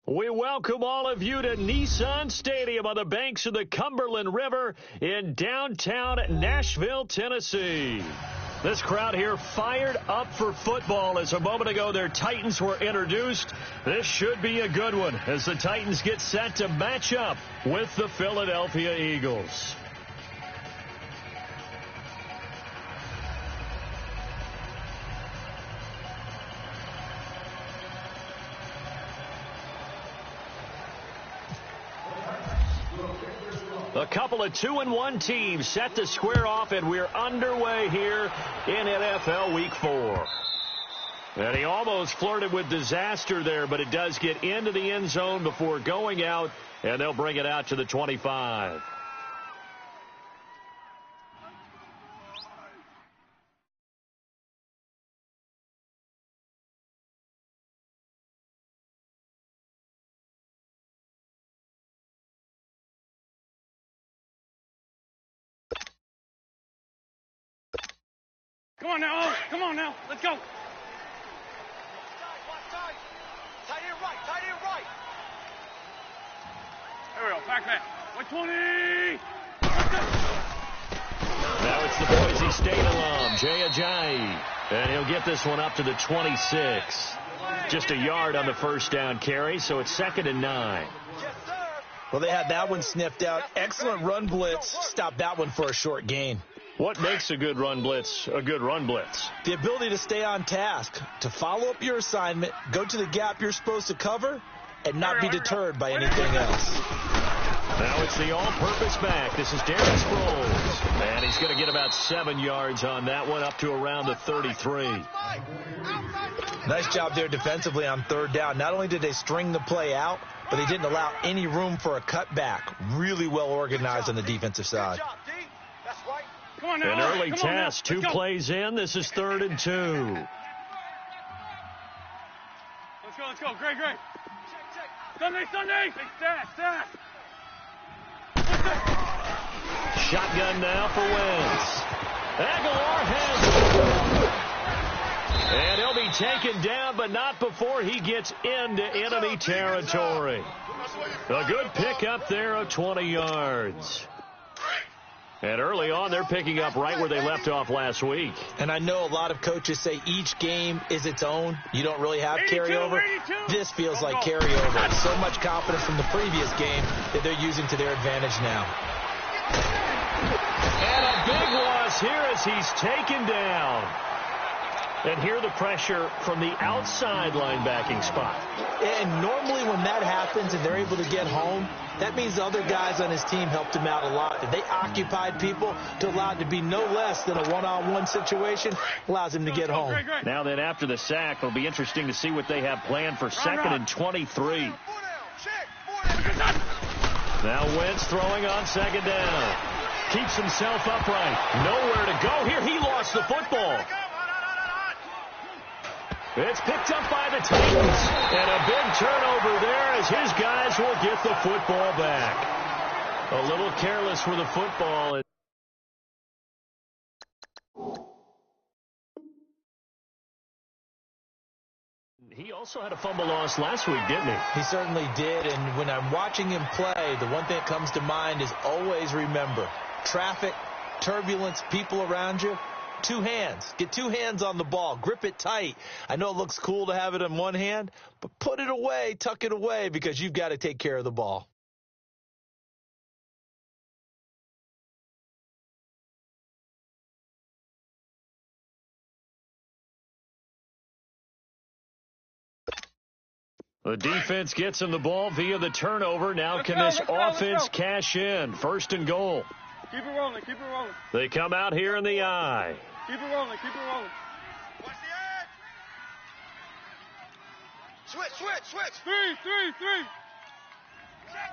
We welcome all of you to Nissan Stadium on the banks of the Cumberland River in downtown Nashville, Tennessee. This crowd here fired up for football as a moment ago their Titans were introduced. This should be a good one as the Titans get set to match up with the Philadelphia Eagles. A couple of 2-1 teams set to square off, and we're underway here in NFL Week 4. And he almost flirted with disaster there, but it does get into the end zone before going out, and they'll bring it out to the 25. Come on now, come on now, let's go. Tight end right. There we go, back there. 120. Now it's the Boise State alum, Jay Ajayi. And he'll get this one up to the 26. Just a yard on the first down carry, so it's 2nd and 9. Well, they had that one sniffed out. Excellent run blitz. Stopped that one for a short gain. What makes a good run blitz a good run blitz? The ability to stay on task, to follow up your assignment, go to the gap you're supposed to cover, and not be deterred by anything else. Now it's the all-purpose back. This is Darren Sproles. And he's going to get about 7 yards on that one, up to around the 33. Nice job there defensively on 3rd down. Not only did they string the play out, but they didn't allow any room for a cutback. Really well organized on the defensive side. Come on now, An early test, 2 plays in. This is 3rd and 2. Let's go. Great. Sunday. Stack. Shotgun now for Wentz. Aguilar has it. And he'll be taken down, but not before he gets into enemy territory. A good pickup there of 20 yards. And early on, they're picking up right where they left off last week. And I know a lot of coaches say each game is its own. You don't really have carryover. 82. This feels like carryover. So much confidence from the previous game that they're using to their advantage now. And a big loss here as he's taken down. And here the pressure from the outside linebacking spot. And normally when that happens and they're able to get home, that means the other guys on his team helped him out a lot. That they occupied people to allow it to be no less than a one-on-one situation, allows him to get home. Now then, after the sack, it'll be interesting to see what they have planned for 2nd and 23. Now Wentz throwing on 2nd down. Keeps himself upright. Nowhere to go here. He lost the football. It's picked up by the Titans. And a big turnover there as his guys will get the football back. A little careless with the football. He also had a fumble loss last week, didn't he? He certainly did. And when I'm watching him play, the one thing that comes to mind is always remember, traffic, turbulence, people around you. 2 hands. Get 2 hands on the ball. Grip it tight. I know it looks cool to have it in one hand, but put it away, tuck it away, because you've got to take care of the ball. The defense gets him the ball via the turnover. Now can this offense cash in? 1st and goal. Keep it rolling. They come out here in the eye. Keep it rolling. Watch the edge. Switch. 3. Check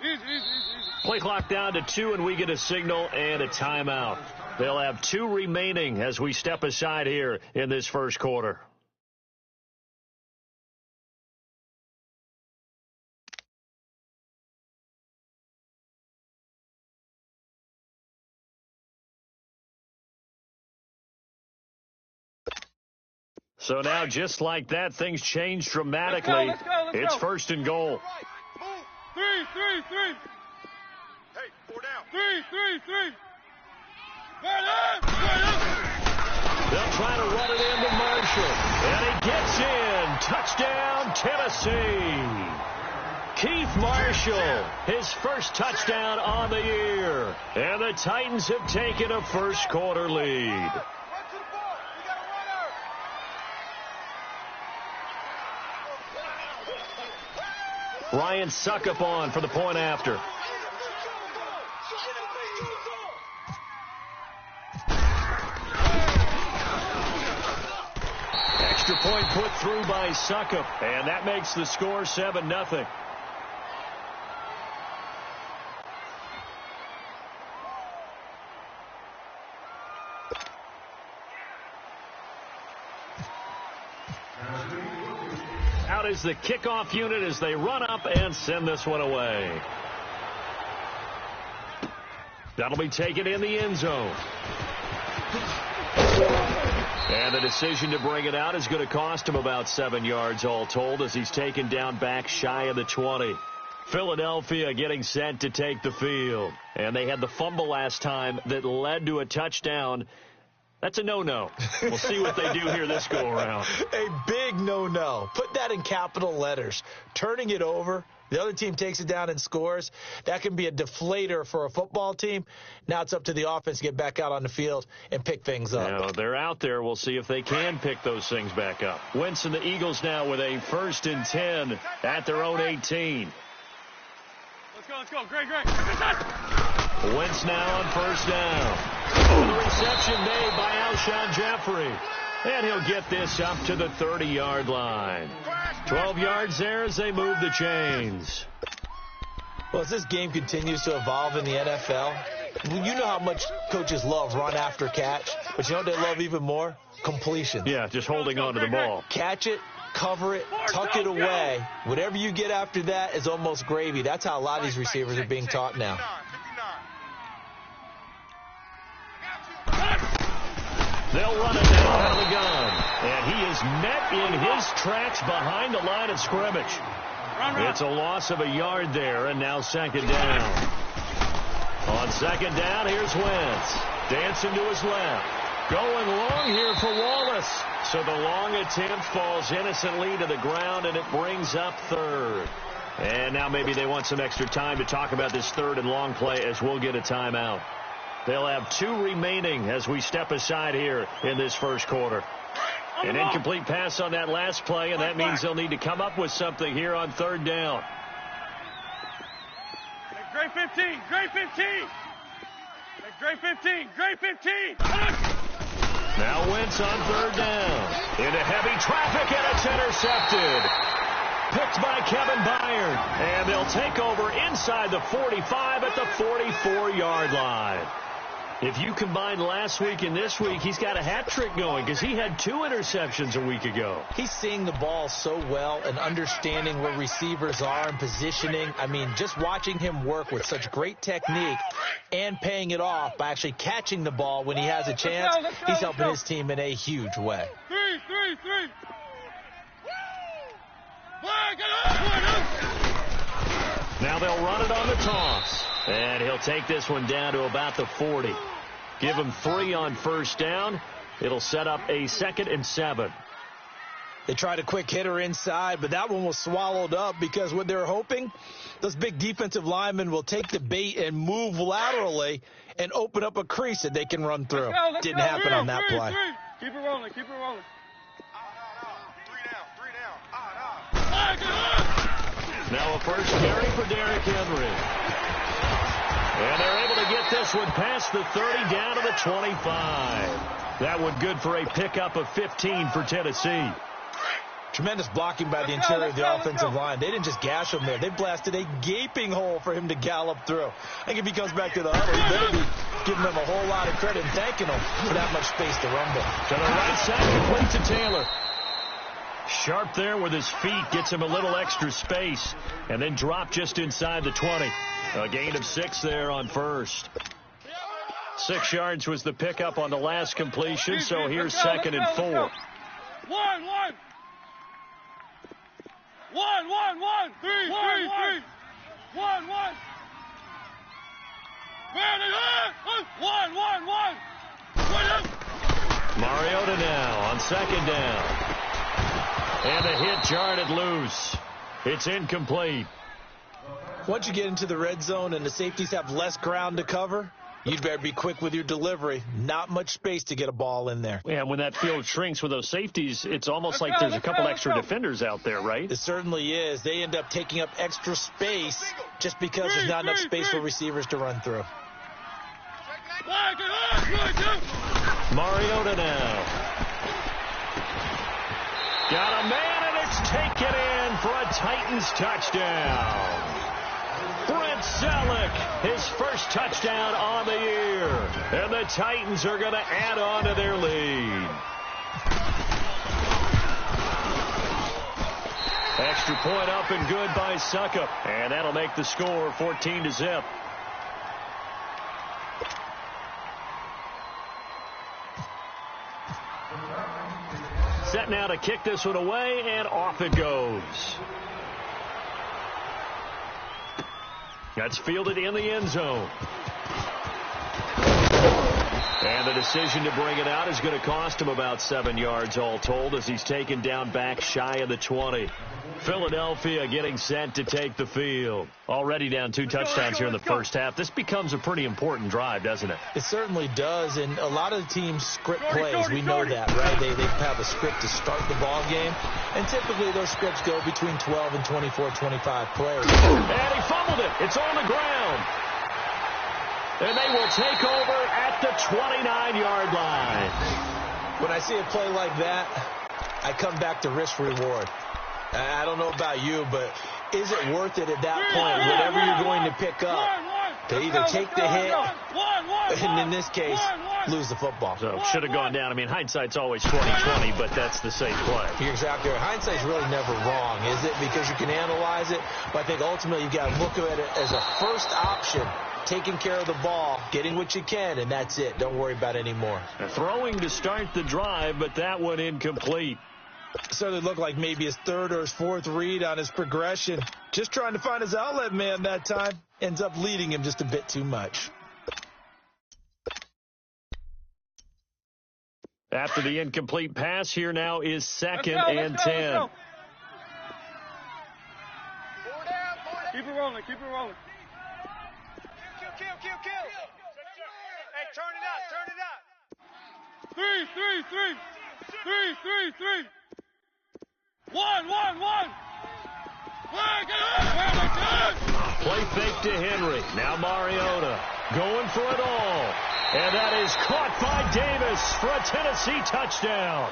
37. Easy. Play clock down to 2, and we get a signal and a timeout. They'll have 2 remaining as we step aside here in this first quarter. So now, just like that, things change dramatically. Let's go. It's first and goal. Three. Hey, 4 down. Three. They'll try to run it into Marshall. And he gets in. Touchdown, Tennessee. Keith Marshall, his first touchdown on the year. And the Titans have taken a first quarter lead. Run to the ball. We got a runner. Ryan Suckup on for the point after. Extra point put through by Suckup, and that makes the score 7-0. Out is the kickoff unit as they run up and send this one away. That'll be taken in the end zone. And the decision to bring it out is going to cost him about 7 yards all told as he's taken down back shy of the 20. Philadelphia getting set to take the field. And they had the fumble last time that led to a touchdown. That's a no-no. We'll see what they do here this go-around. A big no-no. Put that in capital letters. Turning it over, the other team takes it down and scores. That can be a deflator for a football team. Now it's up to the offense to get back out on the field and pick things up. Now, they're out there. We'll see if they can pick those things back up. Wentz and the Eagles now with a 1st and 10 at their own 18. Let's go. Great. Wentz now on 1st down. The reception made by Alshon Jeffrey. And he'll get this up to the 30-yard line. 12 yards there as they move the chains. Well, as this game continues to evolve in the NFL, you know how much coaches love run after catch, but you know what they love even more? Completion. Yeah, just holding on to the ball. Catch it, cover it, tuck it away. Whatever you get after that is almost gravy. That's how a lot of these receivers are being taught now. They'll run it down out of the gun. And he is met in his tracks behind the line of scrimmage. It's a loss of a yard there, and now 2nd down. On 2nd down, here's Wentz. Dancing to his left. Going long here for Wallace. So the long attempt falls innocently to the ground, and it brings up 3rd. And now maybe they want some extra time to talk about this 3rd and long play as we'll get a timeout. They'll have 2 remaining as we step aside here in this first quarter. An incomplete pass on that last play, and that means they'll need to come up with something here on 3rd down. Great 15. Now Wentz on 3rd down. Into heavy traffic, and it's intercepted. Picked by Kevin Byard. And they'll take over inside the 45 at the 44-yard line. If you combine last week and this week, he's got a hat trick going because he had 2 interceptions a week ago. He's seeing the ball so well and understanding where receivers are and positioning. I mean, just watching him work with such great technique and paying it off by actually catching the ball when he has a chance, he's helping his team in a huge way. Three. Now they'll run it on the toss. And he'll take this one down to about the 40. Give him 3 on 1st down. It'll set up a 2nd and 7. They tried a quick hitter inside, but that one was swallowed up because what they're hoping, those big defensive linemen will take the bait and move laterally and open up a crease that they can run through. Didn't happen on that play. Keep it rolling. 3 down. Now a first carry for Derrick Henry. And they're able to get this one past the 30 down to the 25. That one good for a pickup of 15 for Tennessee. Tremendous blocking by the interior of the offensive line. They didn't just gash him there. They blasted a gaping hole for him to gallop through. I think if he comes back to the huddle, he better be giving them a whole lot of credit and thanking them for that much space to rumble. To the right side, complete to Taylor. Sharp there with his feet, gets him a little extra space, and then drop just inside the 20. A gain of 6 there on 1st. 6 yards was the pickup on the last completion, so here's 2nd and 4. One. Three. One. Man, one. Mariota now on second down. And the hit jarred it loose. It's incomplete. Once you get into the red zone and the safeties have less ground to cover, you'd better be quick with your delivery. Not much space to get a ball in there. Yeah, when that field shrinks with those safeties, it's almost like there's a couple extra defenders out there, right? It certainly is. They end up taking up extra space just because there's not enough space for receivers to run through. Mariota now. Got a man, and it's taken in for a Titans touchdown. Brent Selleck, his first touchdown on the year. And the Titans are going to add on to their lead. Extra point up and good by Suckup. And that'll make the score 14-0. Set now to kick this one away, and off it goes. That's fielded in the end zone. And the decision to bring it out is going to cost him about 7 yards all told as he's taken down back shy of the 20. Philadelphia getting set to take the field. Already down 2 touchdowns here in the first half. This becomes a pretty important drive, doesn't it? It certainly does, and a lot of the teams script plays. We know that, right? They have a script to start the ball game, and typically those scripts go between 12 and 24, 25 plays. And he fumbled it. It's on the ground. And they will take over at the 29-yard line. When I see a play like that, I come back to risk-reward. I don't know about you, but is it worth it at that point, whatever you're going to pick up, to either take the hit, and in this case, lose the football? So should have gone down. I mean, hindsight's always 20/20, but that's the safe play. You're exactly right. Hindsight's really never wrong, is it? Because you can analyze it, but I think ultimately you've got to look at it as a first option, taking care of the ball, getting what you can, and that's it. Don't worry about any more. Throwing to start the drive, but that one incomplete. Certainly looked like maybe his third or his fourth read on his progression. Just trying to find his outlet man that time. Ends up leading him just a bit too much. After the incomplete pass, here now is second and 10. Keep it rolling. Kill. Hey, turn it up. Three. One. Play fake to Henry. Now Mariota going for it all. And that is caught by Davis for a Tennessee touchdown.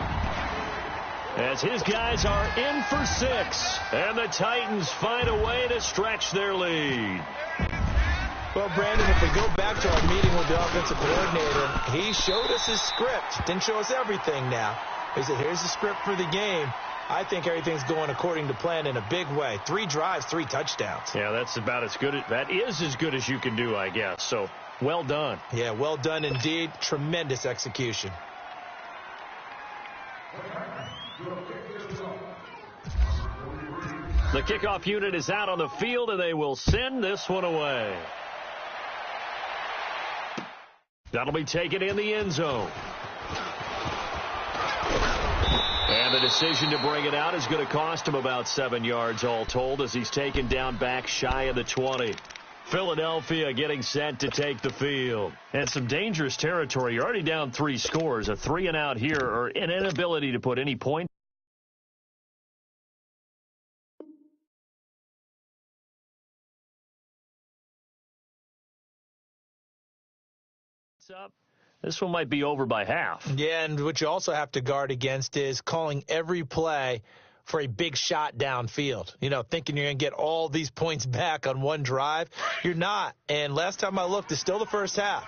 As his guys are in for 6. And the Titans find a way to stretch their lead. Well, Brandon, if we go back to our meeting with the offensive coordinator, he showed us his script. Didn't show us everything now. He said, here's the script for the game. I think everything's going according to plan in a big way. 3 drives, 3 touchdowns. Yeah, that's about as good. That is as good as you can do, I guess. So, well done. Yeah, well done indeed. Tremendous execution. The kickoff unit is out on the field, and they will send this one away. That'll be taken in the end zone. And the decision to bring it out is going to cost him about 7 yards all told as he's taken down back shy of the 20. Philadelphia getting set to take the field. And some dangerous territory. You're already down 3 scores. A 3-and-out here, or an inability to put any points up. This one might be over by half. Yeah, and what you also have to guard against is calling every play for a big shot downfield. You know, thinking you're going to get all these points back on one drive. You're not. And last time I looked, it's still the first half.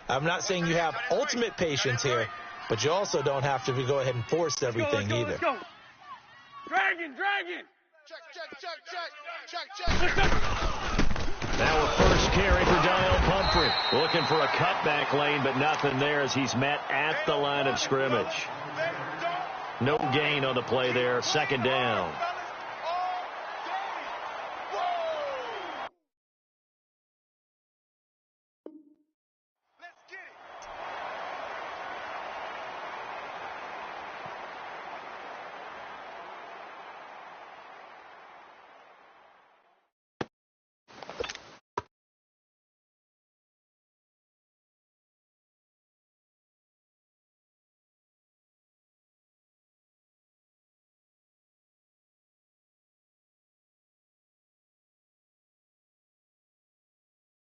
I'm not saying you have ultimate patience here, but you also don't have to go ahead and force everything either. Let's go. Dragon. Check. Now a first carry for Daniel Pumphrey. Looking for a cutback lane, but nothing there as he's met at the line of scrimmage. No gain on the play there. Second down.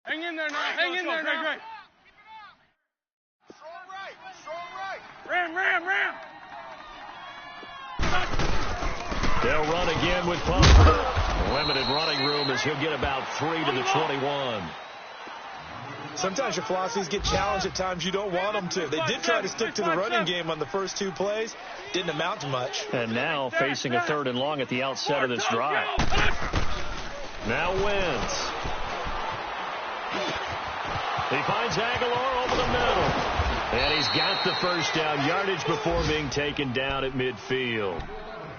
Hang in there now. Hang in there now. Great. Strong right. Strong right. Ram. They'll run again with Pumper. Limited running room as he'll get about 3 to the 21. Sometimes your philosophies get challenged at times you don't want them to. They did try to stick to the running game on the first 2 plays. Didn't amount to much. And now facing a 3rd and long at the outset of this drive. Now Wentz. He finds Aguilar over the middle. And he's got the first down yardage before being taken down at midfield.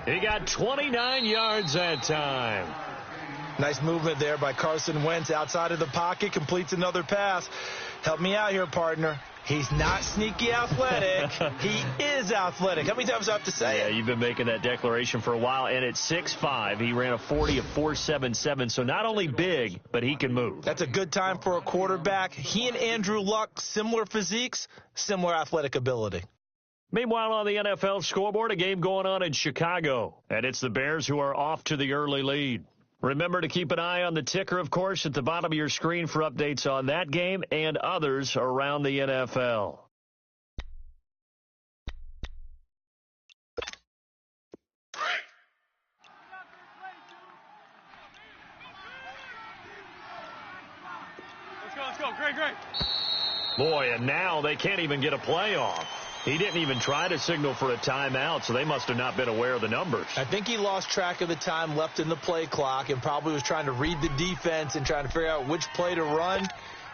He got 29 yards that time. Nice movement there by Carson Wentz outside of the pocket. Completes another pass. Help me out here, partner. He's not sneaky athletic. He is athletic. How many times do I have to say it? Yeah, you've been making that declaration for a while. And at 6'5", he ran a 40 of 4.77. So not only big, but he can move. That's a good time for a quarterback. He and Andrew Luck, similar physiques, similar athletic ability. Meanwhile, on the NFL scoreboard, a game going on in Chicago. And it's the Bears who are off to the early lead. Remember to keep an eye on the ticker, of course, at the bottom of your screen for updates on that game and others around the NFL. Let's go. Great. Boy, and now they can't even get a play off. He didn't even try to signal for a timeout, so they must have not been aware of the numbers. I think he lost track of the time left in the play clock and probably was trying to read the defense and trying to figure out which play to run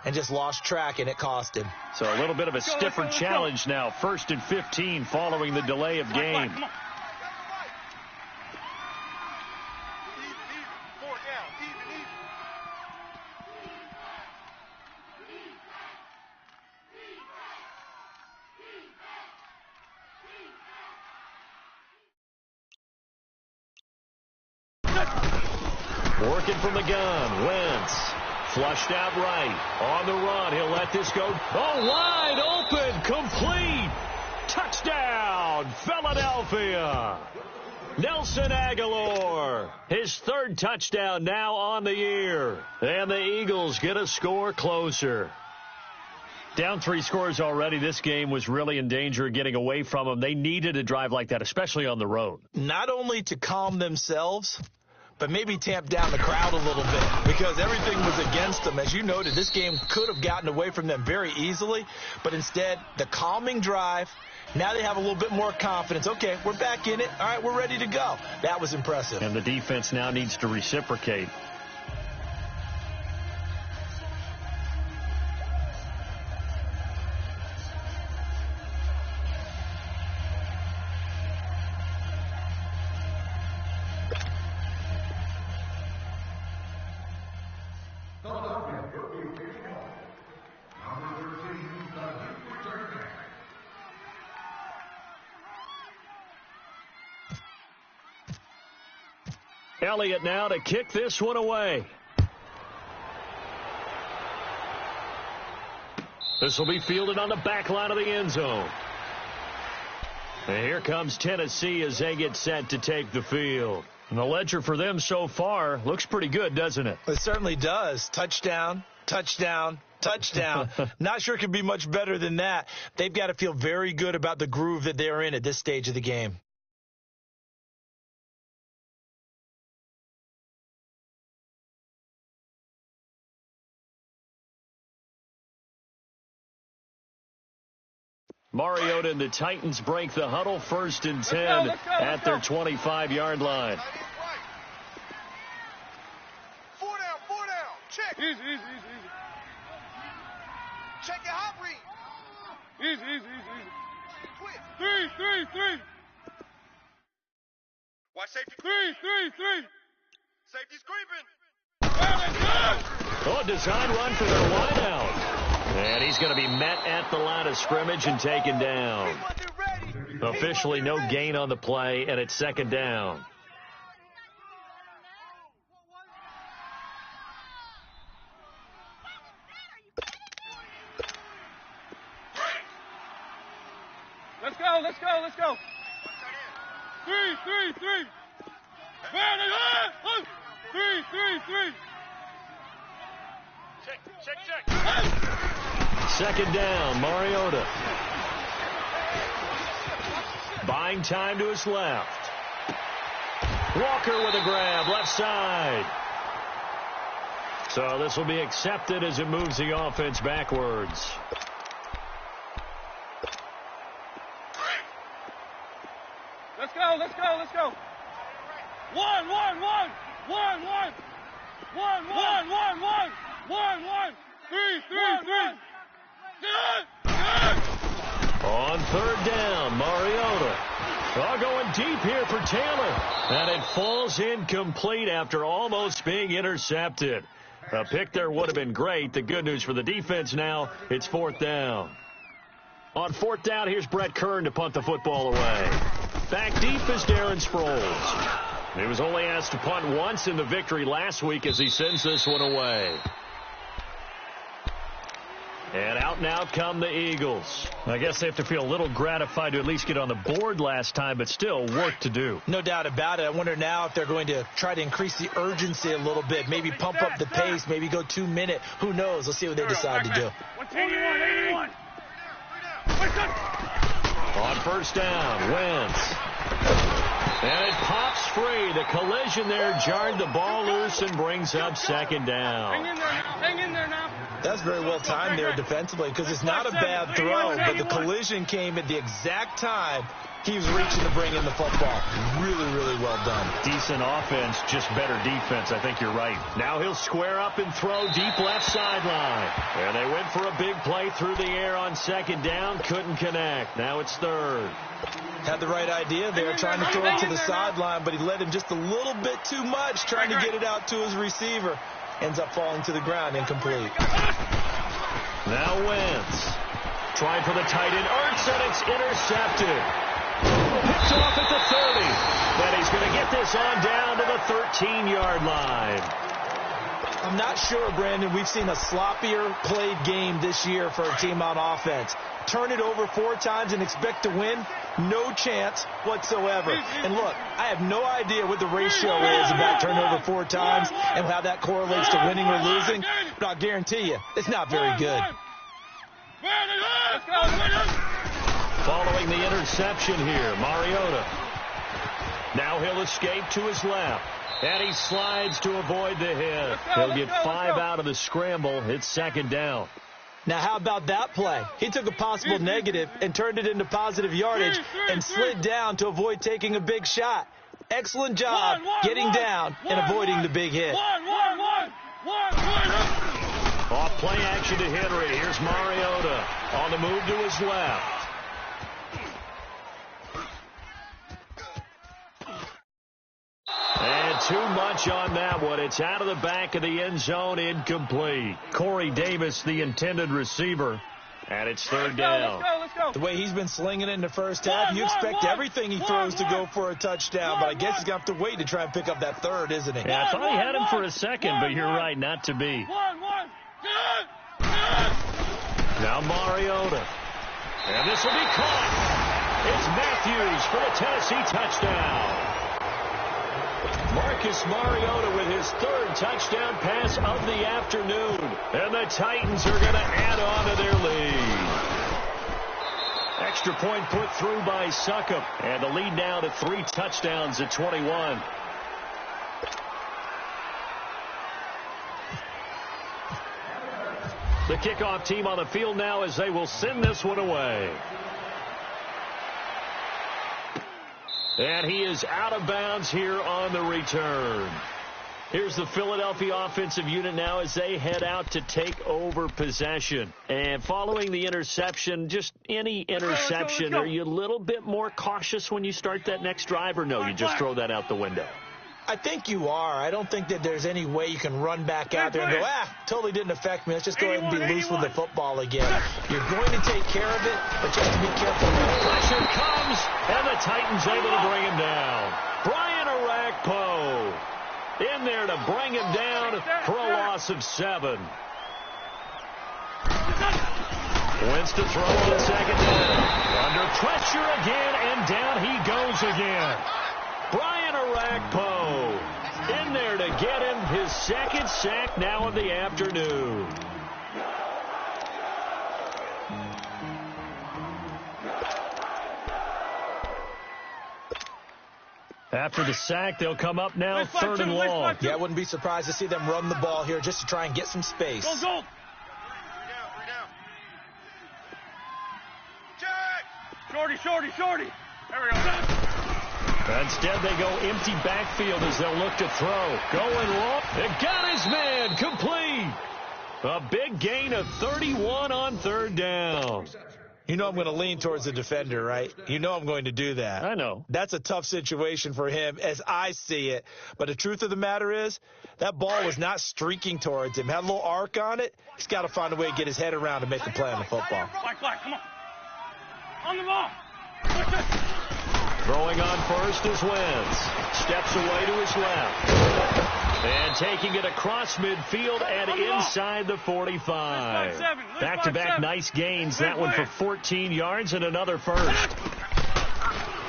and just lost track, and it cost him. So a little bit of a stiffer challenge now. 1st and 15 following the delay of game. Come on. Easy. 4 down. Easy. Working from the gun. Wentz. Flushed out right. On the run. He'll let this go. Oh, wide open. Complete. Touchdown, Philadelphia. Nelson Aguilar. His 3rd touchdown now on the year. And the Eagles get a score closer. Down 3 scores already. This game was really in danger of getting away from them. They needed a drive like that, especially on the road. Not only to calm themselves, but maybe tamp down the crowd a little bit because everything was against them. As you noted, this game could have gotten away from them very easily, but instead, the calming drive, now they have a little bit more confidence. Okay, we're back in it. All right, we're ready to go. That was impressive. And the defense now needs to reciprocate. Elliott now to kick this one away. This will be fielded on the back line of the end zone. And here comes Tennessee as they get set to take the field. And the ledger for them so far looks pretty good, doesn't it? It certainly does. Touchdown. Not sure it could be much better than that. They've got to feel very good about the groove that they're in at this stage of the game. Mariota and the Titans break the huddle. 1st and 10 at their 25-yard line. 4 down. Check. Easy. Check your hot read. Easy. Twist. 3. Watch safety. Three. Safety's creeping. Oh, design run for their wideout. And he's going to be met at the line of scrimmage and taken down. Officially no gain on the play, and it's second down. Let's go. Three. Three. Check. Second down, Mariota. Buying time to his left. Walker with a grab, left side. So this will be accepted as it moves the offense backwards. Let's go. One. Three. On third down, Mariota. Going deep here for Taylor. And it falls incomplete after almost being intercepted. A pick there would have been great. The good news for the defense now, it's fourth down. On fourth down, here's Brett Kern to punt the football away. Back deep is Darren Sproles. He was only asked to punt once in the victory last week as he sends this one away. And out and out come the Eagles. I guess they have to feel a little gratified to at least get on the board last time, but still work to do. No doubt about it. I wonder now if they're going to try to increase the urgency a little bit, maybe pump up the pace, maybe go 2 minute. Who knows? Let's see what they decide to do. 81. On first down, Wentz. And it pops free. The collision there jarred the ball loose and brings up second down. Hang in there now. That's very well timed there defensively because it's not a bad throw, but the collision came at the exact time he was reaching to bring in the football. Really well done. Decent offense, just better defense. I think you're right. Now he'll square up and throw deep left sideline. And they went for a big play through the air on second down. Couldn't connect. Now it's third. Had the right idea there, trying to throw it to the sideline, but he led him just a little bit too much, trying to get it out to his receiver. Ends up falling to the ground, incomplete. Now Wentz. Trying for the tight end. Ertz, and it's intercepted. Picked off at the 30. But he's going to get this on down to the 13-yard line. I'm not sure, Brandon, we've seen a sloppier played game this year for a team on offense. Turn it over 4 times and expect to win? No chance whatsoever. And look, I have no idea what the ratio is about turning over 4 times and how that correlates to winning or losing, but I'll guarantee you, it's not very good. Following the interception here, Mariota. Now he'll escape to his left. And he slides to avoid the hit. He'll get 5 out of the scramble. It's second down. Now, how about that play? He took a possible negative and turned it into positive yardage and slid down to avoid taking a big shot. Excellent job getting down and avoiding the big hit. Off play action to Henry. Here's Mariota on the move to his left. And too much on that one. It's out of the back of the end zone, incomplete. Corey Davis, the intended receiver, and it's third down. Let's go. The way he's been slinging it in the first half, you expect everything he throws to go for a touchdown, but I guess he's going to have to wait to try and pick up that third, isn't he? Yeah, I thought he had him for a second, but you're right, not to be. Now Mariota. And this will be caught. It's Matthews for the Tennessee touchdown. Marcus Mariota with his 3rd touchdown pass of the afternoon. And the Titans are going to add on to their lead. Extra point put through by Succop. And the lead now to 3 touchdowns at 21. The kickoff team on the field now as they will send this one away. And he is out of bounds here on the return. Here's the Philadelphia offensive unit now as they head out to take over possession. And following the interception, just any interception, are you a little bit more cautious when you start that next drive, or no, you just throw that out the window? I think you are. I don't think that there's any way you can run back out there and go, totally didn't affect me. Let's just go ahead and be loose with the football again. You're going to take care of it, but you have to be careful. Pressure comes, and the Titans able to bring him down. Brian Orakpo in there to bring him down for a loss of 7. Wentz to throw on second down. Under pressure again, and down he goes again. Brian Orakpo in there to get him his second sack now of the afternoon. After the sack, they'll come up now, 3rd and long. Yeah, I wouldn't be surprised to see them run the ball here just to try and get some space. Go, go. 3 down. Check! Shorty. There we go. Instead, they go empty backfield as they'll look to throw. Going long. It got his man. Complete. A big gain of 31 on 3rd down. You know I'm going to lean towards the defender, right? You know I'm going to do that. I know. That's a tough situation for him as I see it. But the truth of the matter is, that ball was not streaking towards him. Had a little arc on it. He's got to find a way to get his head around to make a play on the football. Black, come on. On the ball. Throwing on first is Wentz. Steps away to his left. And taking it across midfield and inside the 45. Back-to-back nice gains. That one for 14 yards and another first.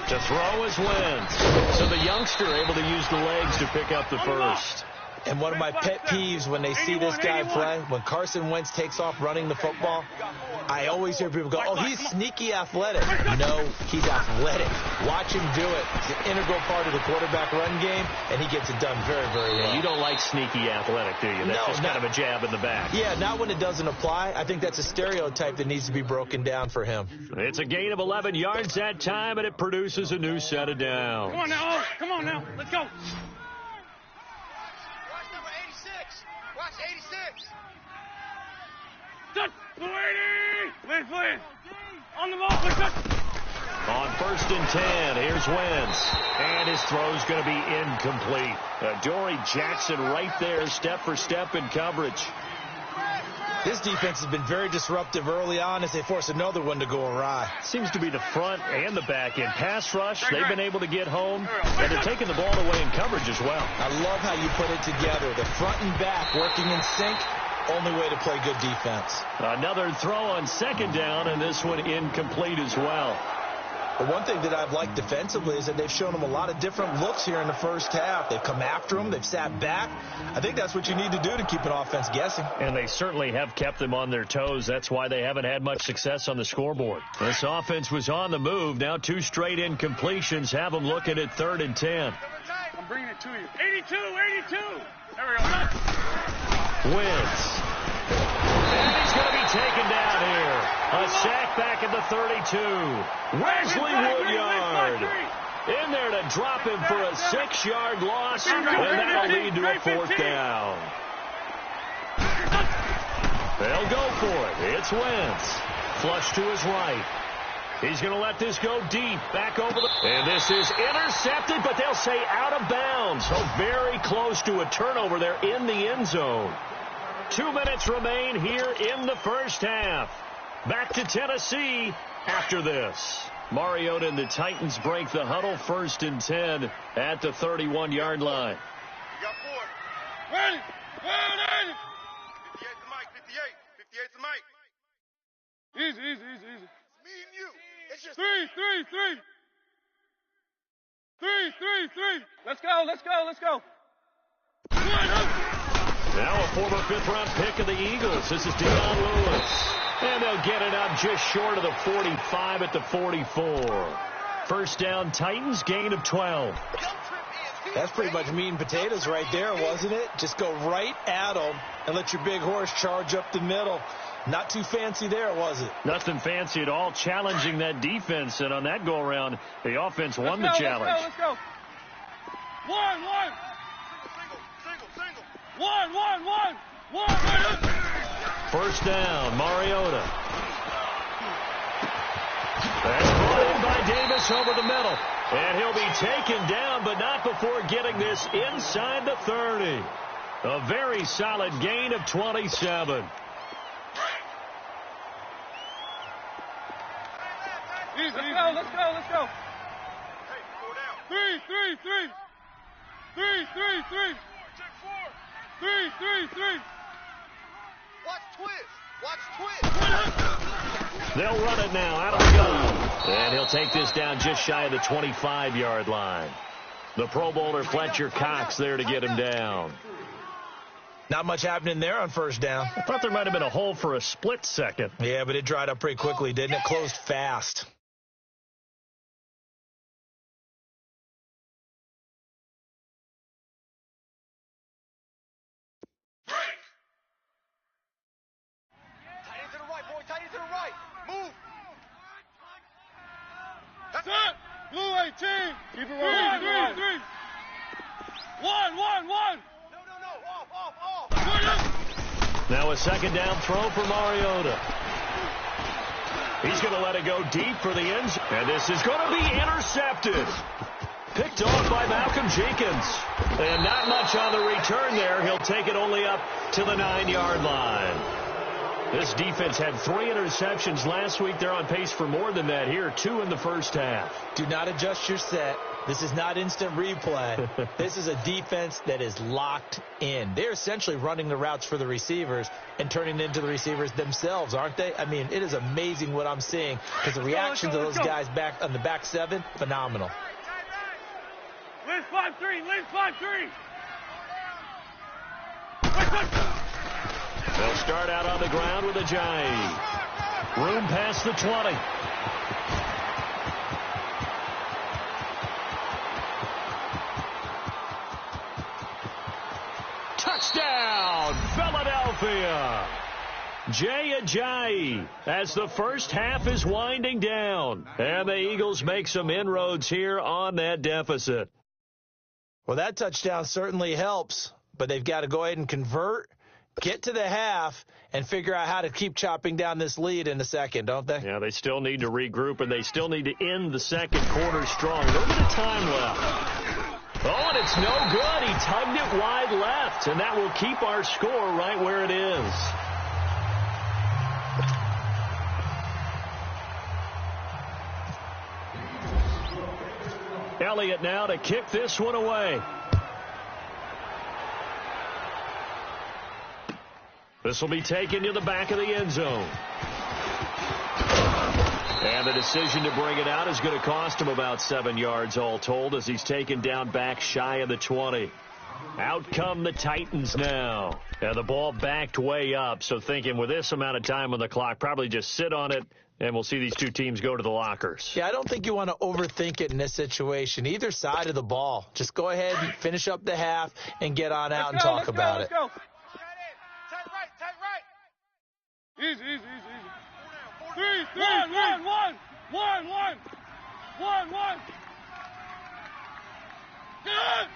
To throw is Wentz. So the youngster able to use the legs to pick up the first. And one of my pet peeves when they see this guy play, when Carson Wentz takes off running the football, I always hear people go, oh, he's sneaky athletic. No, he's athletic. Watch him do it. It's an integral part of the quarterback run game, and he gets it done very, very well. You don't like sneaky athletic, do you? That's just kind of a jab in the back. Yeah, not when it doesn't apply. I think that's a stereotype that needs to be broken down for him. It's a gain of 11 yards that time, and it produces a new set of downs. Come on now. Let's go. Watch number 86. Watch 86. Touch. Please. On the ball. Touch. On 1st and 10, here's Wentz. And his throw's going to be incomplete. Dory Jackson right there, step for step in coverage. This defense has been very disruptive early on as they force another one to go awry. Seems to be the front and the back end. Pass rush, they've been able to get home, and they're taking the ball away in coverage as well. I love how you put it together. The front and back working in sync. Only way to play good defense. Another throw on 2nd down, and this one incomplete as well. The one thing that I've liked defensively is that they've shown them a lot of different looks here in the first half. They've come after them. They've sat back. I think that's what you need to do to keep an offense guessing. And they certainly have kept them on their toes. That's why they haven't had much success on the scoreboard. This offense was on the move. Now 2 straight incompletions have them looking at 3rd and 10. I'm bringing it to you. 82. There we go. Wentz. And he's going to be taken down here. A sack back at the 32. Wesley Woodyard in there to drop him for a 6-yard loss, and that'll lead to a 4th down. They'll go for it. It's Wentz. Flush to his right. He's going to let this go deep. Back over the... And this is intercepted, but they'll say out of bounds. So very close to a turnover there in the end zone. 2 minutes remain here in the first half. Back to Tennessee after this. Mariota and the Titans break the huddle, 1st and 10 at the 31-yard line. You got 4. Ready. 58 to Mike. 58 to Mike. Easy. Me and you. It's just 3. 3. Let's go. Now a former 5th-round pick of the Eagles. This is Dion Lewis. And they'll get it up just short of the 45 at the 44. First down, Titans, gain of 12. That's pretty much meat and potatoes right there, wasn't it? Just go right at them and let your big horse charge up the middle. Not too fancy there, was it? Nothing fancy at all, challenging that defense. And on that go-around, the offense won the challenge. Let's go. One. single. First down, Mariota. That's brought in by Davis over the middle. And he'll be taken down, but not before getting this inside the 30. A very solid gain of 27. Let's go. Hey, 4 down. 3. 3. Watch twist. They'll run it now out of the gun. And he'll take this down just shy of the 25-yard line. The Pro Bowler Fletcher Cox there to get him down. Not much happening there on first down. I thought there might have been a hole for a split second. Yeah, but it dried up pretty quickly, didn't it? Closed fast. Tight end to the right, boy. Tight end to the right. Move. Set. Blue 18. Keep it rolling. 3. 1. Off. Now a second down throw for Mariota. He's going to let it go deep for the end zone. And this is going to be intercepted. Picked off by Malcolm Jenkins. And not much on the return there. He'll take it only up to the 9-yard line. This defense had 3 interceptions last week. They're on pace for more than that here. 2 in the first half. Do not adjust your set. This is not instant replay. This is a defense that is locked in. They're essentially running the routes for the receivers and turning into the receivers themselves, aren't they? I mean, it is amazing what I'm seeing because the reactions of those guys back on the back 7, phenomenal. Liz 5-3. They'll start out on the ground with Ajayi. Room past the 20. Touchdown, Philadelphia. Jay Ajayi as the first half is winding down. And the Eagles make some inroads here on that deficit. Well, that touchdown certainly helps, but they've got to go ahead and convert, get to the half, and figure out how to keep chopping down this lead in a second, don't they? Yeah, they still need to regroup, and they still need to end the second quarter strong. A little bit of time left. Oh, and it's no good. He tugged it wide left, and that will keep our score right where it is. Elliott now to kick this one away. This will be taken to the back of the end zone. And the decision to bring it out is going to cost him about 7 yards all told as he's taken down back shy of the 20. Out come the Titans now. And the ball backed way up, so thinking with this amount of time on the clock, probably just sit on it, and we'll see these two teams go to the lockers. Yeah, I don't think you want to overthink it in this situation. Either side of the ball. Just go ahead and finish up the half and get on out and talk about it. Tight right. Easy. 3. 1. Good.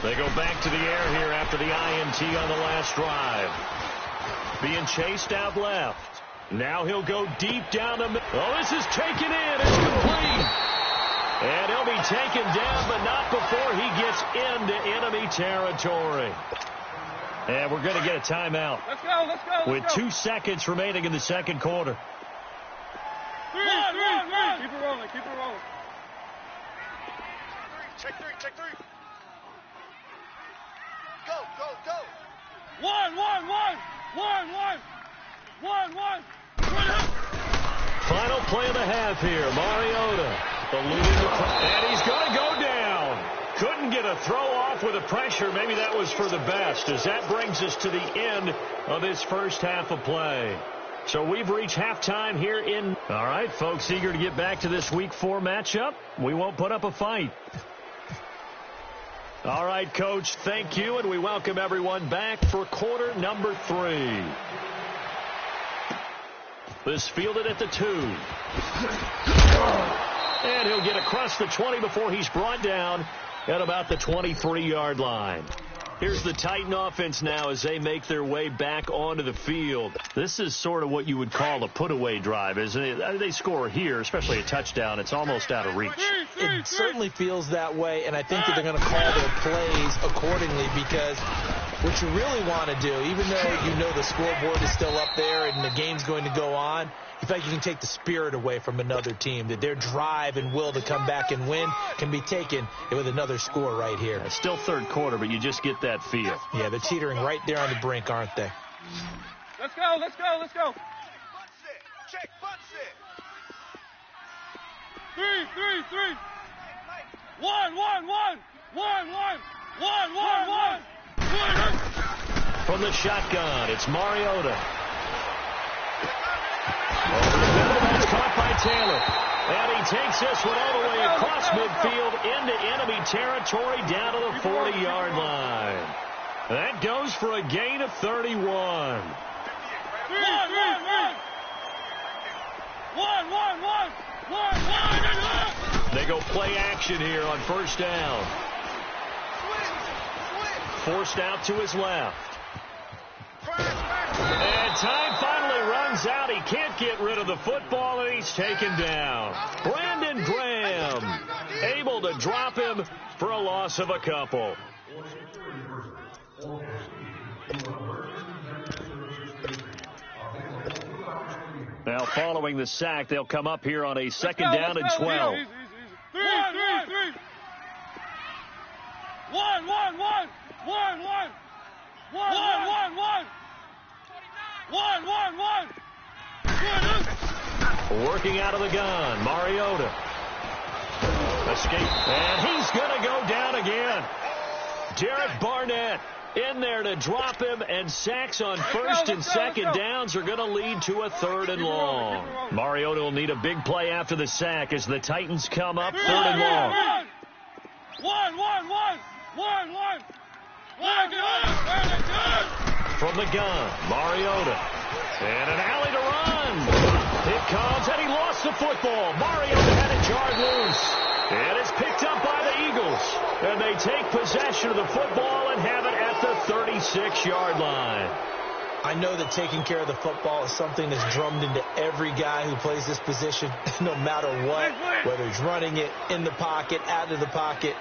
They go back to the air here after the INT on the last drive. Being chased out left. Now he'll go deep down the middle. Oh, this is taken in. It's complete. And he'll be taken down, but not before he gets into enemy territory. And we're going to get a timeout. Let's go. With 2 seconds remaining in the second quarter. 3. Keep it rolling. Check three. Go. 1. Final play of the half here. Mariota and he's going to go down. Couldn't get a throw off with the pressure. Maybe that was for the best, as that brings us to the end of this first half of play. So we've reached halftime here in. All right, folks, eager to get back to this Week 4 matchup. We won't put up a fight. All right, Coach, thank you, and we welcome everyone back for quarter number 3. This fielded at the 2. And he'll get across the 20 before he's brought down at about the 23-yard line. Here's the Titan offense now as they make their way back onto the field. This is sort of what you would call a put-away drive, isn't it? They score here, especially a touchdown. It's almost out of reach. It certainly feels that way, and I think that they're going to call their plays accordingly because what you really want to do, even though you know the scoreboard is still up there and the game's going to go on, in fact, you can take the spirit away from another team, that their drive and will to come back and win can be taken with another score right here. It's still third quarter, but you just get that feel. Yeah, they're teetering right there on the brink, aren't they? Let's go, let's go, let's go. Check, butt sit. 3, 3, 3. 1, 1, 1. 1, 1. 1, 1, 1. From the shotgun, it's Mariota. Over the middle, that's caught by Taylor. And he takes this one all the way across midfield into enemy territory down to the 40-yard line. That goes for a gain of 31. 1, 1, 1. They go play action here on first down. Forced out to his left. And time finally runs out. He can't get rid of the football, and he's taken down. Brandon Graham able to drop him for a loss of a couple. Now, following the sack, they'll come up here on a second down and 12. 3, 3, 3. 1, 1, 1. 1, 1. 1, 1, 1. 1, 1, 1. Working out of the gun, Mariota. Escape, and he's going to go down again. Derek Barnett in there to drop him, and sacks on first and second downs are going to lead to a third and long. Mariota will need a big play after the sack as the Titans come up third and long. 1, 1, 1. 1, 1. From the gun, Mariota. And an alley to run. It comes, and he lost the football. Mariota had it jarred loose. And it's picked up by the Eagles. And they take possession of the football and have it at the 36-yard line. I know that taking care of the football is something that's drummed into every guy who plays this position, no matter what, whether he's running it, in the pocket, out of the pocket.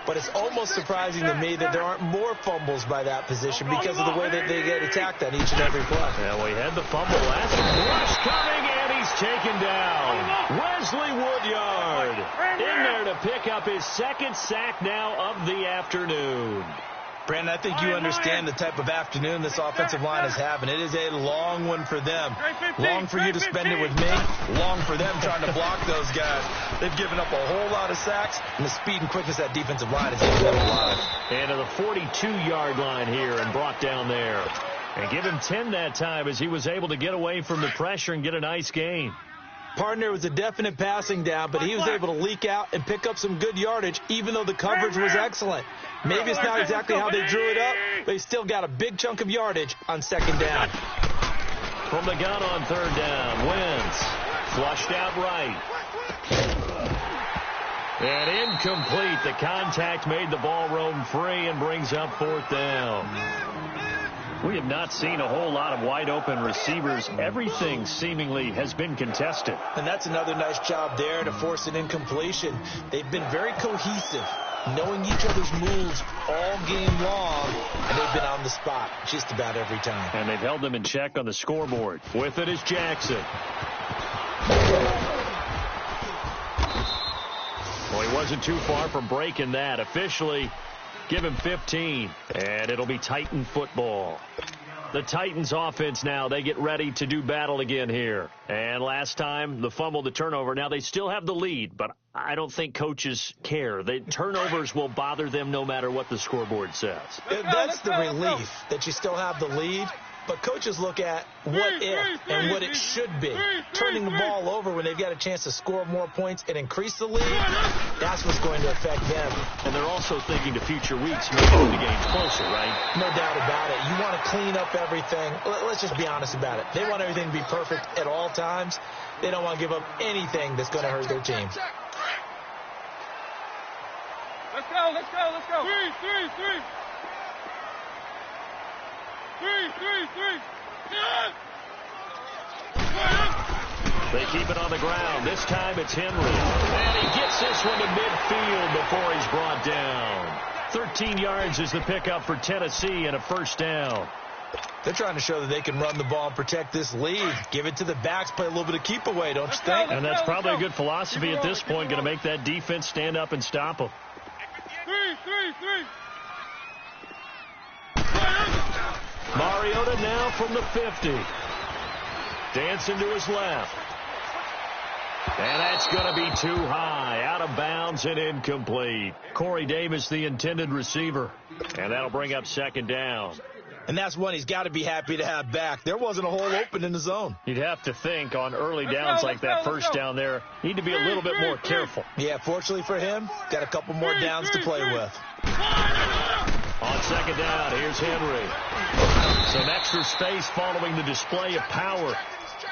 But it's almost surprising to me that there aren't more fumbles by that position because of the way that they get attacked on each and every play. Yeah, we had the fumble last rush coming, and he's taken down. Wesley Woodyard in there to pick up his second sack now of the afternoon. Brandon, I think you understand the type of afternoon this offensive line is having. It is a long one for them. Long for you to spend it with me. Long for them trying to block those guys. They've given up a whole lot of sacks, and the speed and quickness that defensive line is keeping them alive. And to the 42-yard line here and brought down there. And give him 10 that time as he was able to get away from the pressure and get a nice gain. Partner was a definite passing down, but he was able to leak out and pick up some good yardage, even though the coverage was excellent. Maybe it's not exactly how they drew it up, but he still got a big chunk of yardage on second down. From the gun on third down, Wentz flushed out right. And incomplete. The contact made the ball roam free and brings up fourth down. We have not seen a whole lot of wide-open receivers. Everything seemingly has been contested. And that's another nice job there to force an incompletion. They've been very cohesive, knowing each other's moves all game long, and they've been on the spot just about every time. And they've held them in check on the scoreboard. With it is Jackson. Well, he wasn't too far from breaking that. Officially, give him 15, and it'll be Titan football. The Titans offense now, they get ready to do battle again here. And last time, the fumble, the turnover. Now, they still have the lead, but I don't think coaches care. The turnovers will bother them no matter what the scoreboard says. That's the relief, that you still have the lead. But coaches look at what if and what it should be. Turning the ball over when they've got a chance to score more points and increase the lead, that's what's going to affect them. And they're also thinking to future weeks, making the games closer, right? No doubt about it. You want to clean up everything. Let's just be honest about it. They want everything to be perfect at all times. They don't want to give up anything that's going to hurt their team. Let's go, let's go, let's go. 3, 3, 3. They keep it on the ground. This time it's Henry. And he gets this one to midfield before he's brought down. 13 yards is the pickup for Tennessee and a first down. They're trying to show that they can run the ball and protect this lead. Give it to the backs, play a little bit of keep away, don't you think? And that's probably a good philosophy at this point, going to make that defense stand up and stop them. Mariota now from the 50. Dancing to his left. And that's going to be too high. Out of bounds and incomplete. Corey Davis, the intended receiver. And that'll bring up second down. And that's one he's got to be happy to have back. There wasn't a hole open in the zone. You'd have to think on early downs like that first down there, need to be a little bit more careful. Yeah, fortunately for him, got a couple more downs to play with. On second down, here's Henry. Some extra space following the display of power.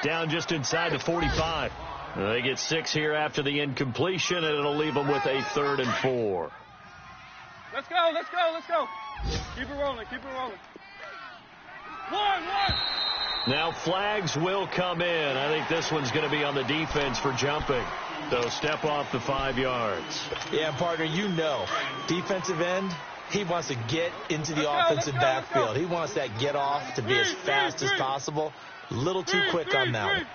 Down just inside the 45. They get 6 here after the incompletion, and it'll leave them with a 3rd and 4. Let's go, let's go, let's go. Keep it rolling, keep it rolling. One. Now flags will come in. I think this one's going to be on the defense for jumping. So step off the 5 yards. Yeah, partner, you know, defensive end, he wants to get into the offensive backfield. He wants that get off to be as fast as possible. A little too quick on that one.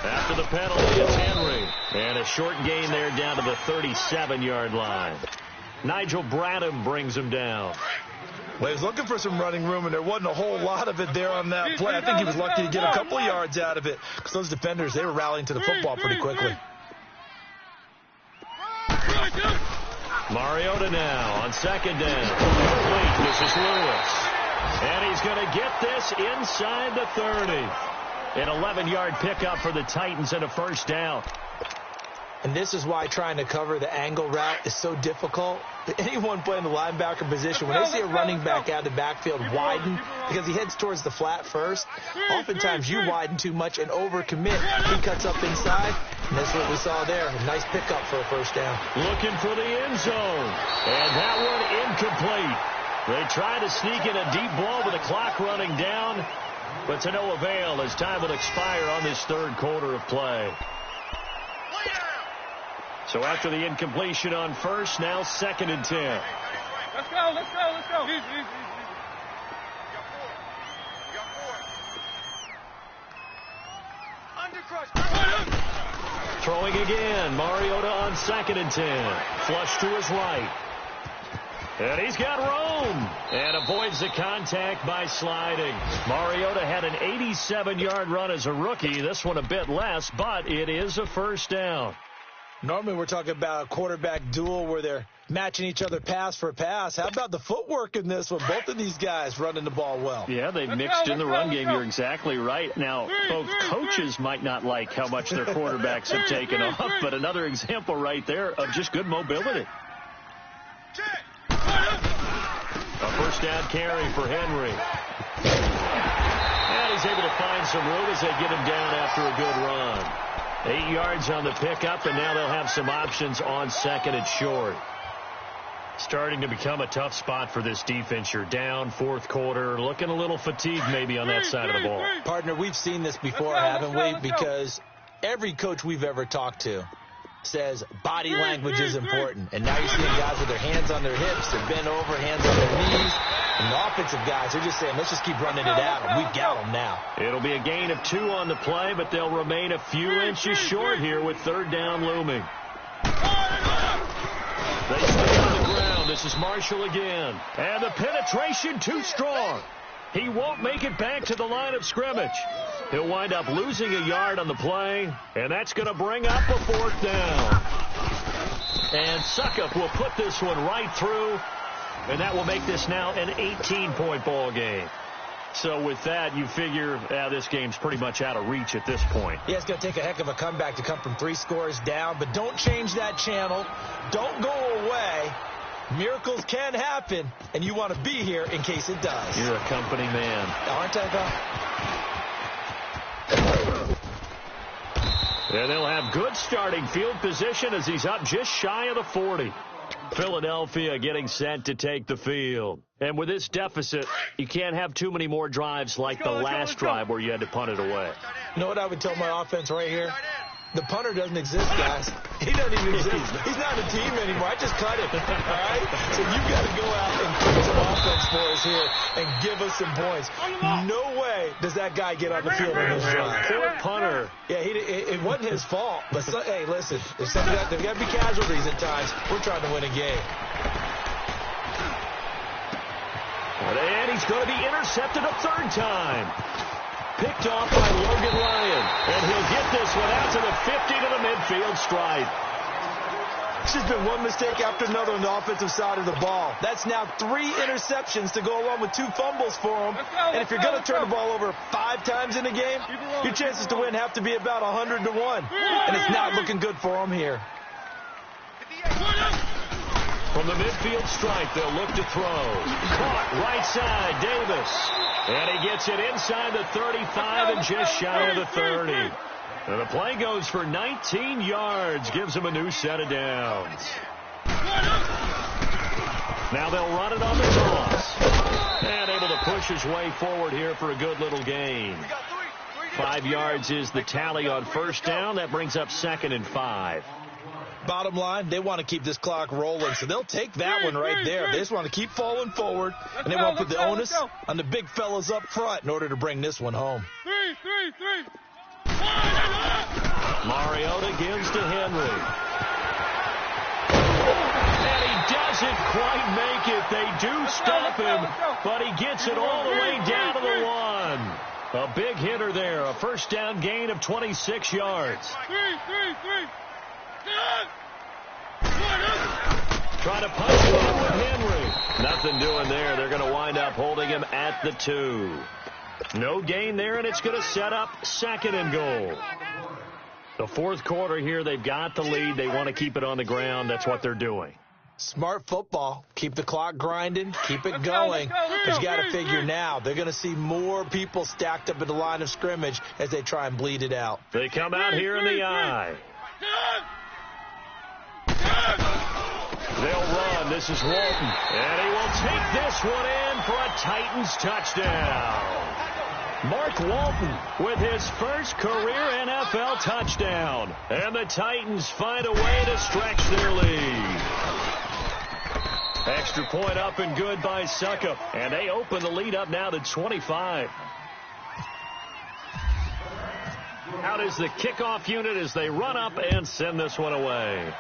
After the penalty, it's Henry. And a short gain there down to the 37-yard line. Nigel Bradham brings him down. Well, he was looking for some running room, and there wasn't a whole lot of it there on that play. I think he was lucky to get a couple of yards out of it because those defenders, they were rallying to the football pretty quickly. Mariota now on second down. Complete. This is Lewis. And he's going to get this inside the 30. An 11-yard pickup for the Titans and a first down. And this is why trying to cover the angle route is so difficult. Anyone playing the linebacker position, when they see a running back out of the backfield widen, because he heads towards the flat first, oftentimes you widen too much and overcommit. He cuts up inside, and that's what we saw there. A nice pickup for a first down. Looking for the end zone. And that one incomplete. They try to sneak in a deep ball with the clock running down, but to no avail as time will expire on this third quarter of play. So after the incompletion on first, now 2nd and 10. Let's go, let's go, let's go. Easy. Throwing again. Mariota on 2nd and 10. Flush to his right. And he's got room. And avoids the contact by sliding. Mariota had an 87-yard run as a rookie. This one a bit less, but it is a first down. Normally we're talking about a quarterback duel where they're matching each other pass for pass. How about the footwork in this one? Both of these guys running the ball well. Yeah, they've mixed in the run game. You're exactly right. Now, both coaches might not like how much their quarterbacks have taken off, but another example right there of just good mobility. A first down carry for Henry. And he's able to find some room as they get him down after a good run. 8 yards on the pickup, and now they'll have some options on 2nd and short. Starting to become a tough spot for this defense. You're down 4th quarter, looking a little fatigued maybe on that side of the ball. Partner, we've seen this before, haven't we? Because every coach we've ever talked to says body language is important. And now you're seeing guys with their hands on their hips, they're bent over, hands on their knees. And the offensive guys are just saying, let's just keep running it at them. We've got them now. It'll be a gain of 2 on the play, but they'll remain a few inches short here with 3rd down looming. They stay on the ground. This is Marshall again. And the penetration too strong. He won't make it back to the line of scrimmage. He'll wind up losing a yard on the play, and that's going to bring up a 4th down. And Suckup will put this one right through, and that will make this now an 18-point ball game. So with that, you figure this game's pretty much out of reach at this point. Yeah, it's going to take a heck of a comeback to come from 3 scores down, but don't change that channel. Don't go away. Miracles can happen, and you want to be here in case it does. You're a company man. Aren't I, And they'll have good starting field position as he's up just shy of the 40. Philadelphia getting set to take the field. And with this deficit, you can't have too many more drives like the last drive where you had to punt it away. You know what I would tell my offense right here? The punter doesn't exist, guys. He doesn't even exist. He's not a team anymore. I just cut him, all right? So you've got to go out and create some offense for us here and give us some points. No way does that guy get on the field on this drive. Poor punter. Yeah, it wasn't his fault. But, hey, listen, there's got to be casualties at times. We're trying to win a game. And he's going to be intercepted a third time. Picked off by Logan Ryan. And he'll get this one out to the 50 to the midfield stripe. It's just been one mistake after another on the offensive side of the ball. That's now 3 interceptions to go along with 2 fumbles for him. And if you're going to turn the ball over 5 times in a game, your chances to win have to be about 100 to 1. And it's not looking good for him here. From the midfield stripe, they'll look to throw. Caught right side, Davis. And he gets it inside the 35 and just shy of the 30. And the play goes for 19 yards, gives him a new set of downs. Now they'll run it on the toss. And able to push his way forward here for a good little gain. 5 yards is the tally on first down. That brings up 2nd and 5. Bottom line, they want to keep this clock rolling, so they'll take that one right there. They just want to keep falling forward, and they want to put the onus on the big fellas up front in order to bring this one home. 3. Mariota gives to Henry. And he doesn't quite make it. They do stop him, but he gets it all the way down to the 1. A big hitter there, a first down gain of 26 yards. 3. Trying to punch it in with Henry. Nothing doing there. They're going to wind up holding him at the 2. No gain there, and it's going to set up 2nd and goal. The fourth quarter here, they've got the lead. They want to keep it on the ground. That's what they're doing. Smart football. Keep the clock grinding. Keep it going. But you got to figure now, they're going to see more people stacked up at the line of scrimmage as they try and bleed it out. They come out here in the eye. They'll run. This is Walton. And he will take this one in for a Titans touchdown. Mark Walton with his first career NFL touchdown. And the Titans find a way to stretch their lead. Extra point up and good by Suckup. And they open the lead up now to 25. Out is the kickoff unit as they run up and send this one away.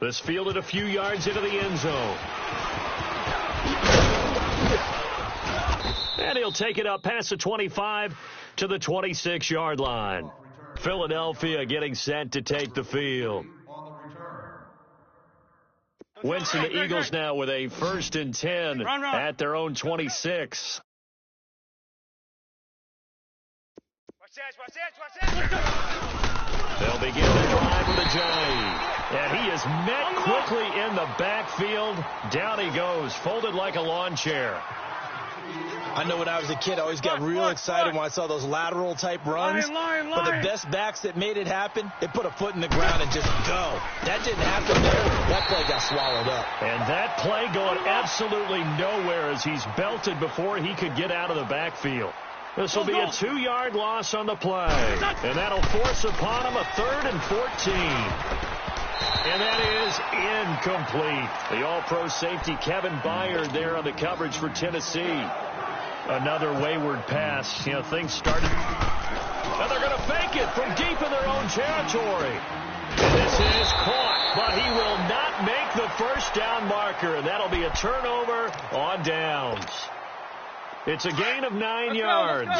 This fielded a few yards into the end zone. And he'll take it up past the 25 to the 26-yard line. Philadelphia getting set to take the field. Winston, the Eagles now with a 1st and 10 at their own 26. They'll begin the drive with a J. And he is met quickly in the backfield. Down he goes, folded like a lawn chair. I know when I was a kid, I always got real excited when I saw those lateral type runs. But the best backs that made it happen, they put a foot in the ground and just go. That didn't happen there. That play got swallowed up. And that play going absolutely nowhere as he's belted before he could get out of the backfield. This will be a 2-yard loss on the play. And that'll force upon him a 3rd and 14. And that is incomplete. The all-pro safety Kevin Byard there on the coverage for Tennessee. Another wayward pass. You know, things started. And they're going to fake it from deep in their own territory. And this is caught, but he will not make the first down marker. And that'll be a turnover on downs. It's a gain of 9 yards. 3.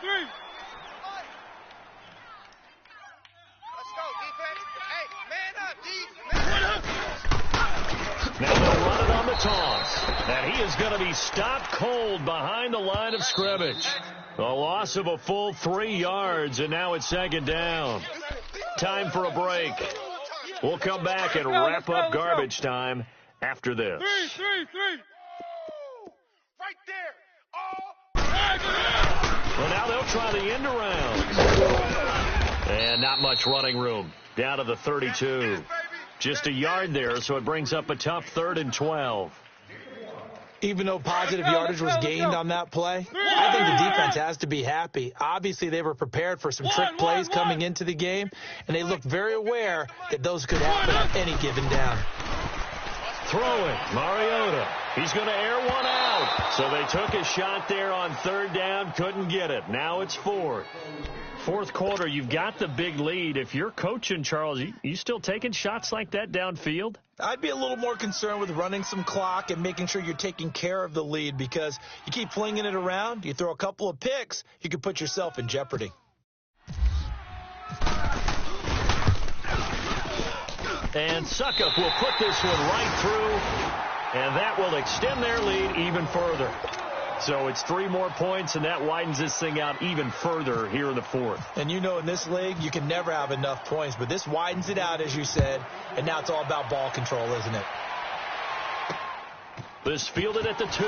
3. Let's go, defense. Hey, man up, D. Now they'll run it on the toss. And he is going to be stopped cold behind the line of scrimmage. A loss of a full 3 yards, and now it's 2nd down. Time for a break. We'll come back and wrap up garbage time after this. 3. Right there. All right. Well, now they'll try the end around. And not much running room. Down to the 32. Just a yard there, so it brings up a tough 3rd and 12. Even though positive yardage was gained on that play, I think the defense has to be happy. Obviously, they were prepared for some trick plays coming into the game, and they looked very aware that those could happen on any given down. Throwing, Mariota. He's going to air one out. So they took a shot there on 3rd down, couldn't get it. Now it's 4th. 4th quarter, you've got the big lead. If you're coaching, Charles, you still taking shots like that downfield? I'd be a little more concerned with running some clock and making sure you're taking care of the lead, because you keep flinging it around, you throw a couple of picks, you could put yourself in jeopardy. And Suckup will put this one right through, and that will extend their lead even further. So it's 3 more points, and that widens this thing out even further here in the 4th. And you know, in this league, you can never have enough points, but this widens it out, as you said, and now it's all about ball control, isn't it? This fielded at the 2.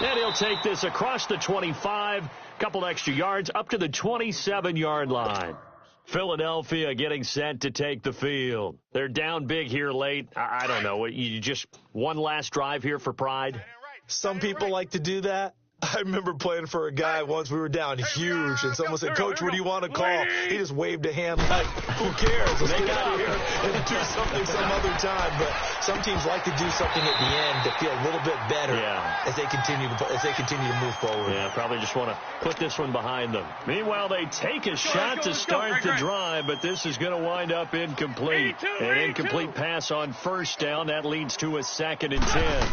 And he'll take this across the 25, couple extra yards, up to the 27-yard line. Philadelphia getting set to take the field. They're down big here late. I don't know. You just one last drive here for pride? Some people like to do that. I remember playing for a guy once. We were down huge, and someone said, "Coach, what do you want to call?" He just waved a hand like, "Who cares? Let's get out of here and do something some other time." But some teams like to do something at the end to feel a little bit better as they continue to move forward. Yeah, probably just want to put this one behind them. Meanwhile, they take a shot to start the drive, but this is going to wind up incomplete. An incomplete pass on 1st down. That leads to a 2nd and 10.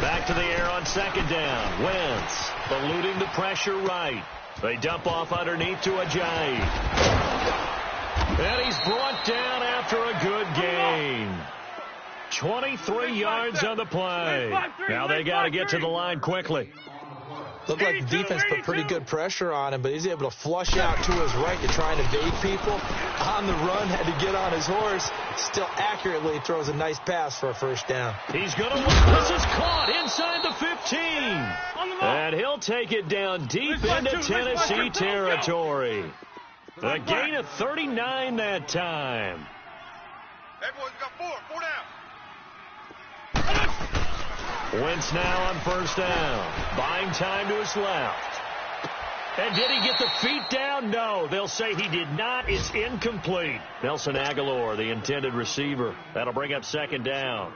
Back to the air on 2nd down. Wentz eluding the pressure right. They dump off underneath to Ajayi. And he's brought down after a good gain. 23 yards on the play. Now they got to get to the line quickly. Looked like the defense put pretty good pressure on him, but he's able to flush out to his right to try and evade people. On the run, had to get on his horse. Still accurately throws a nice pass for a 1st down. He's going to win. This is caught inside the 15. And he'll take it down deep into Tennessee territory. A gain of 39 that time. Hey, boys, we got 4 down. Wentz now on 1st down. Buying time to his left. And did he get the feet down? No. They'll say he did not. It's incomplete. Nelson Aguilar, the intended receiver. That'll bring up 2nd down.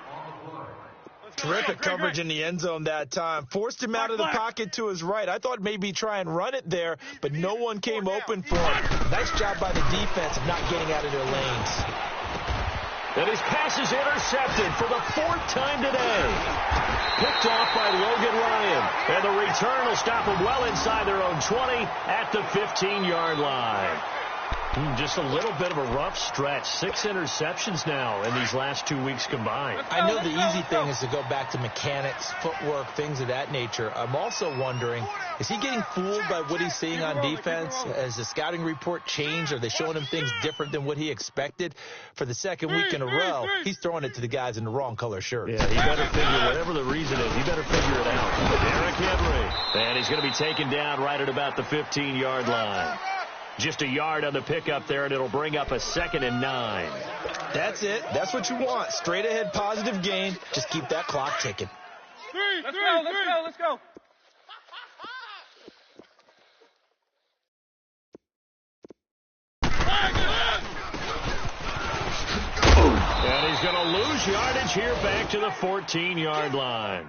Terrific coverage in the end zone that time. Forced him out of the pocket to his right. I thought maybe try and run it there, but no one came open for him. Nice job by the defense of not getting out of their lanes. And his pass is intercepted for the 4th time today. Picked off by Logan Ryan. And the return will stop them well inside their own 20 at the 15-yard line. Just a little bit of a rough stretch. 6 interceptions now in these last 2 weeks combined. I know the easy thing is to go back to mechanics, footwork, things of that nature. I'm also wondering, is he getting fooled by what he's seeing on defense? Has the scouting report changed? Are they showing him things different than what he expected? For the 2nd week in a row, he's throwing it to the guys in the wrong color shirts. Yeah, he better figure, whatever the reason is, he better figure it out. Derrick Henry. And he's going to be taken down right at about the 15-yard line. Just a yard on the pickup there, and it'll bring up a 2nd and 9. That's it. That's what you want. Straight ahead positive gain. Just keep that clock ticking. Let's go. And he's going to lose yardage here back to the 14-yard line.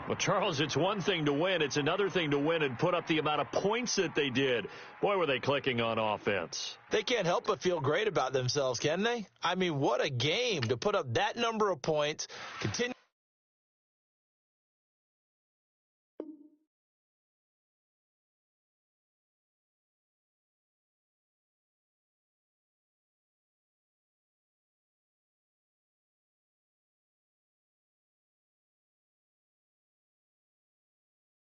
Well, Charles, it's one thing to win. It's another thing to win and put up the amount of points that they did. Boy, were they clicking on offense. They can't help but feel great about themselves, can they? I mean, what a game to put up that number of points. Continue.